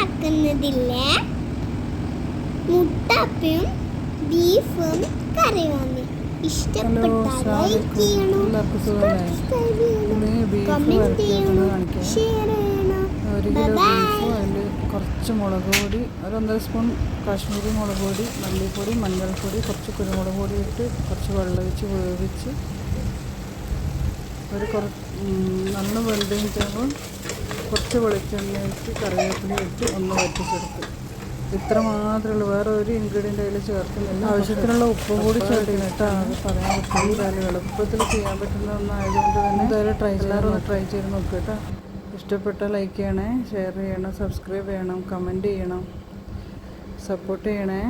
ആക്കുന്നതില്ലേ മുട്ടപ്പയും ബീഫും കറിയാണ്. ഇഷ്ടപ്പെട്ടാൽ ലൈക്ക് ചെയ്യണം, സബ്സ്ക്രൈബ് ചെയ്യണം, കമന്റ് ചെയ്യണം, ഷെയർ ചെയ്യണം. ഒരു കിലോ ബീഫും അതിൽ കുറച്ച് മുളക് പൊടി, ഒരു 1.5 സ്പൂൺ കാശ്മീരി മുളക് പൊടി, മല്ലിപ്പൊടി, മഞ്ഞൾപ്പൊടി, കുറച്ച് കുരുമുളക് പൊടി ഇട്ട് കുറച്ച് വെള്ളം ഒഴിച്ച് വേവിച്ച് നല്ല വെന്ത് കഴിഞ്ഞപ്പോൾ കുറച്ച് വെളിച്ചെണ്ണ ഇട്ട് കറിവേപ്പില ഇട്ട് ഒന്ന് വറ്റിച്ചെടുക്കും. ഇത്ര മാത്രമേ ഉള്ളൂ, വേറെ ഒരു ഇൻഗ്രീഡിയൻ്റ് അതിൽ ചേർക്കുന്നില്ല. ആവശ്യത്തിനുള്ള ഉപ്പ് കൂടി ചേർത്തിട്ട് അത് പറയാൻ പറ്റും. എന്തായാലും എളുപ്പത്തിൽ ചെയ്യാൻ പറ്റുന്ന ഒന്നായതുകൊണ്ട് തന്നെ എന്തായാലും ട്രൈ ചെയ്ത് നോക്കുക കേട്ടോ. ഇഷ്ടപ്പെട്ടാൽ ലൈക്ക് ചെയ്യണേ, ഷെയർ ചെയ്യണം, സബ്സ്ക്രൈബ് ചെയ്യണം, കമൻറ്റ് ചെയ്യണം, സപ്പോർട്ട് ചെയ്യണേ.